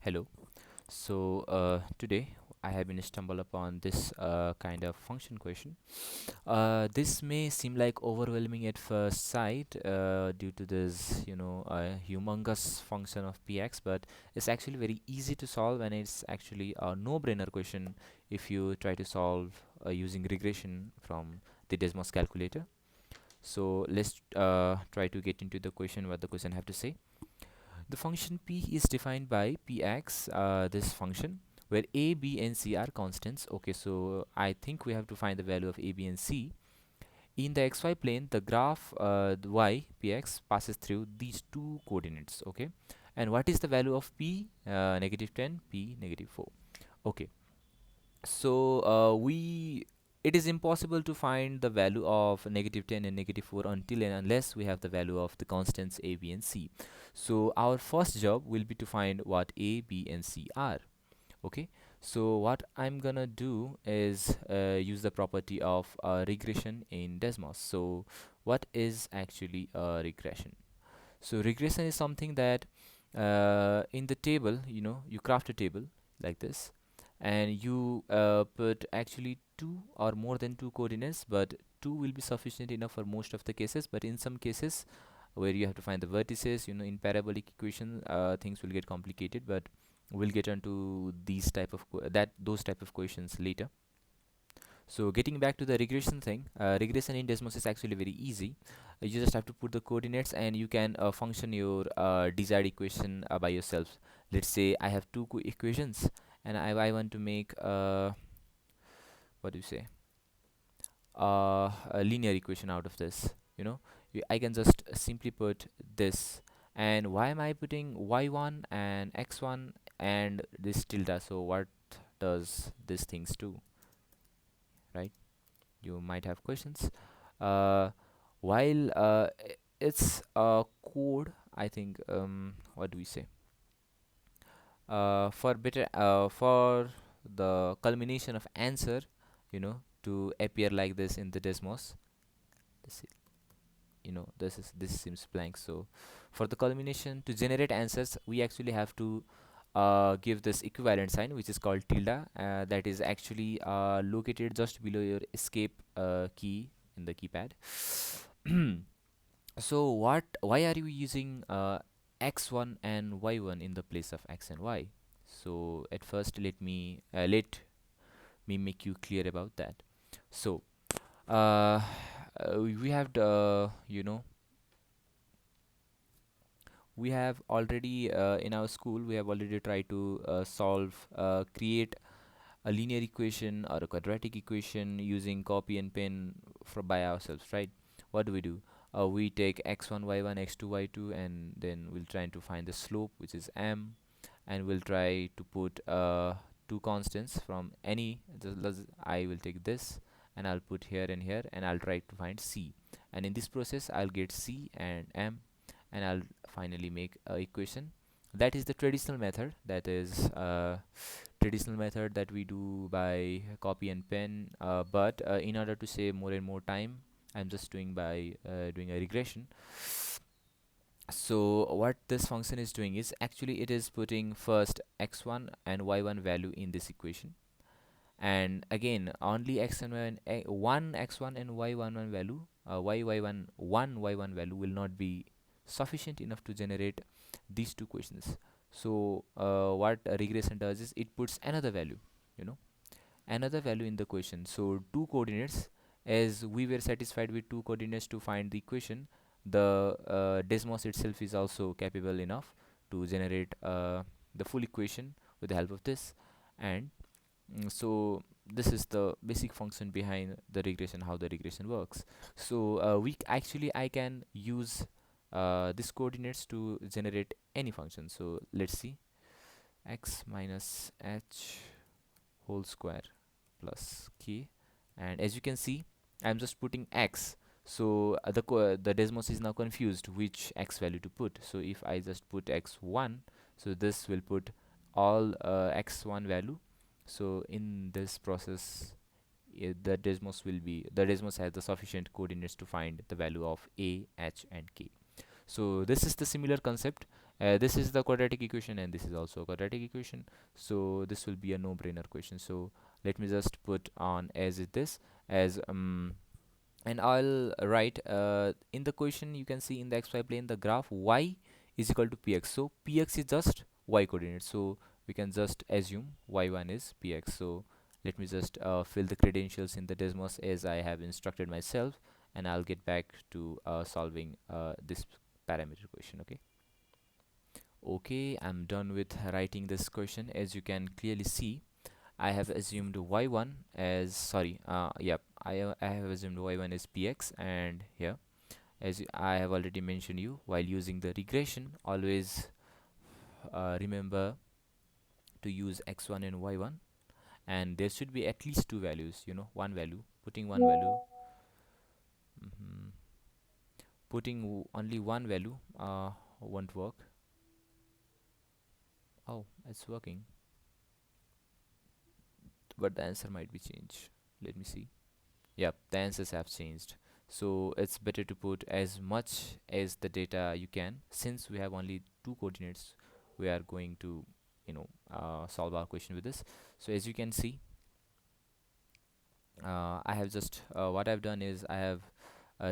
Hello. Today I have been stumbled upon this kind of function question. This may seem like overwhelming at first sight due to this, humongous function of px, but it's actually very easy to solve, and it's actually a no-brainer question if you try to solve using regression from the Desmos calculator. So let's try to get into the question, what the question have to say. The function p is defined by px, this function, where a, b, and c are constants. Okay, so I think we have to find the value of a, b, and c. In the xy plane, the graph the y px passes through these two coordinates. Okay, and what is the value of p? -10, p -4. Okay, so we it is impossible to find the value of -10 and -4 until and unless we have the value of the constants a, b, and c. So our first job will be to find what a, b, and c are. Okay, so what I'm gonna do is use the property of regression in Desmos. So what is actually a regression? So regression is something that in the table, you craft a table like this, and you put actually two or more than two coordinates, but two will be sufficient enough for most of the cases. But in some cases where you have to find the vertices, in parabolic equation, things will get complicated, but we'll get onto those type of questions later. So getting back to the regression thing, regression in Desmos is actually very easy. You just have to put the coordinates, and you can function your desired equation by yourself. Let's say I have two equations, and I want to make what do you say a linear equation out of this. I can just simply put this. And why am I putting y1 and x1 and this tilde? So what does these things do, right? You might have questions. While it's a code, I think, what do we say, for the culmination of answer, to appear like this in the Desmos. this is, this seems blank. So for the culmination to generate answers, we actually have to give this equivalent sign, which is called tilde, that is actually located just below your escape key in the keypad. So why are you using x1 and y1 in the place of x and y? So at first, let me make you clear about that. So we have the we have already in our school, we have already tried to create a linear equation or a quadratic equation using copy and pen by ourselves, right? What do? We take x1 y1 x2 y2, and then we'll try to find the slope, which is m, and we'll try to put two constants from any. I will take this, and I'll put here and here, and I'll try to find c, and in this process I'll get c and m, and I'll finally make a equation. That is the traditional method. That is traditional method that we do by copy and pen. But in order to save more and more time, I'm just doing by doing a regression. So what this function is doing is actually it is putting first x1 and y1 value in this equation, and again only x and one x1 and y11 value, y1 value will not be sufficient enough to generate these two questions. So what a regression does is it puts another value, you know another value in the question. So two coordinates, as we were satisfied with two coordinates to find the equation, the Desmos itself is also capable enough to generate the full equation with the help of this. And so this is the basic function behind the regression, how the regression works. So I can use these coordinates to generate any function. So let's see, x minus h whole square plus k, and as you can see, I'm just putting x. So the Desmos is now confused which x value to put. So if I just put x1, so this will put all x1 value. So in this process, the Desmos has the sufficient coordinates to find the value of a, h, and k. So this is the similar concept. This is the quadratic equation and this is also a quadratic equation, so this will be a no-brainer question. So let me just put on as it this as and I'll write in the question. You can see in the xy plane the graph y is equal to px, so px is just y coordinate, so we can just assume y1 is px. So let me just fill the credentials in the desmos as I have instructed myself, and I'll get back to solving this parameter question. Okay, I'm done with writing this question. As you can clearly see, I have assumed y1 as I have assumed y1 is px, and here, as I have already mentioned you, while using the regression, always remember to use x1 and y1, and there should be at least two values, one value. Putting one value, mhm, putting only one value won't work. Oh, it's working, but the answer might be changed. Let me see. Yep, the answers have changed. So it's better to put as much as the data you can. Since we have only two coordinates, we are going to solve our question with this. So as you can see, I have just what I've done is I have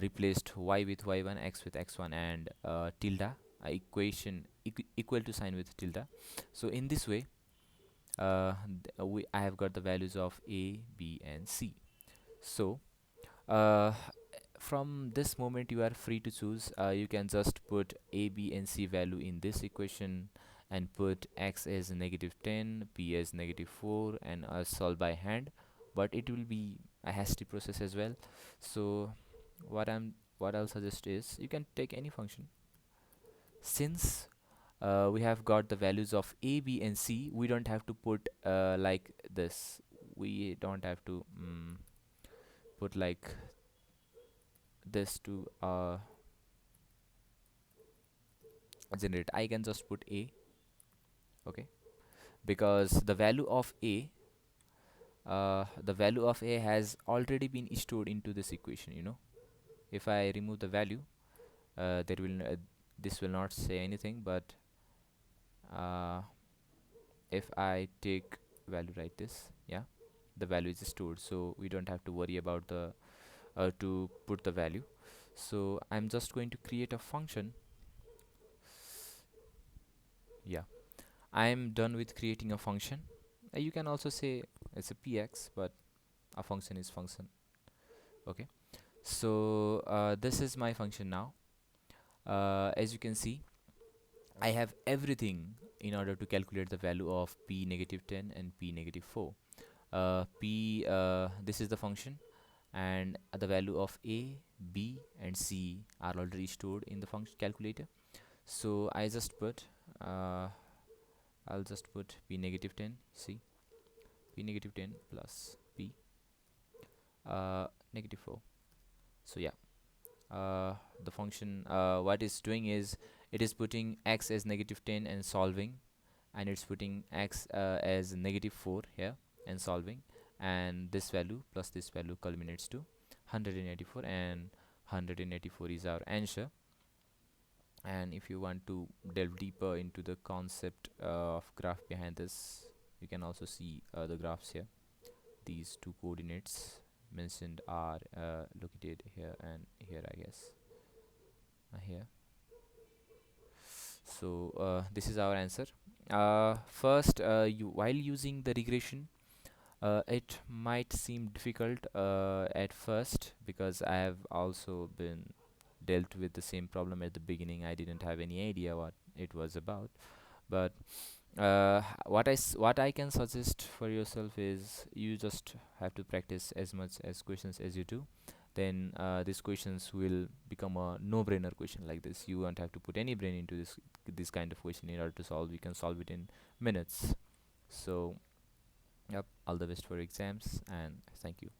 replaced y with y1, x with x1, and tilde equation equal to sign with tilde. So in this way, I have got the values of a, b, and c. So uh, from this moment you are free to choose. You can just put a, b, and c value in this equation and put x as -10, p as -4, and solve by hand, but it will be a hasty process as well. So what I'll suggest is you can take any function. Since we have got the values of a, b, and c, we don't have to put like this. We don't have to put like this to generate. I can just put a, okay, because the value of a has already been stored into this equation. If I remove the value, there will this will not say anything, but uh, if I take value like this, yeah, the value is stored, so we don't have to worry about the to put the value. So I'm just going to create a function. Yeah, I'm done with creating a function. You can also say it's a px, but a function is function. Okay, so this is my function now. As you can see, I have everything in order to calculate the value of p -10 and p -4. This is the function, and the value of a, b, and c are already stored in the function calculator. So uh, I'll just put p -10. See, p -10 plus p -4. So yeah, the function what it's doing is it is putting x as -10 and solving, and it's putting x as -4 here and solving, and this value plus this value culminates to 184, and 184 is our answer. And if you want to delve deeper into the concept of graph behind this, you can also see the graphs here. These two coordinates mentioned are located here and here, I guess, here. So this is our answer. First, while using the regression, it might seem difficult at first, because I have also been dealt with the same problem at the beginning. I didn't have any idea what it was about, but what I can suggest for yourself is you just have to practice as much as questions as you do. Then these questions will become a no-brainer question like this. You won't have to put any brain into this kind of question in order to solve. You can solve it in minutes. So yep, all the best for exams, and thank you.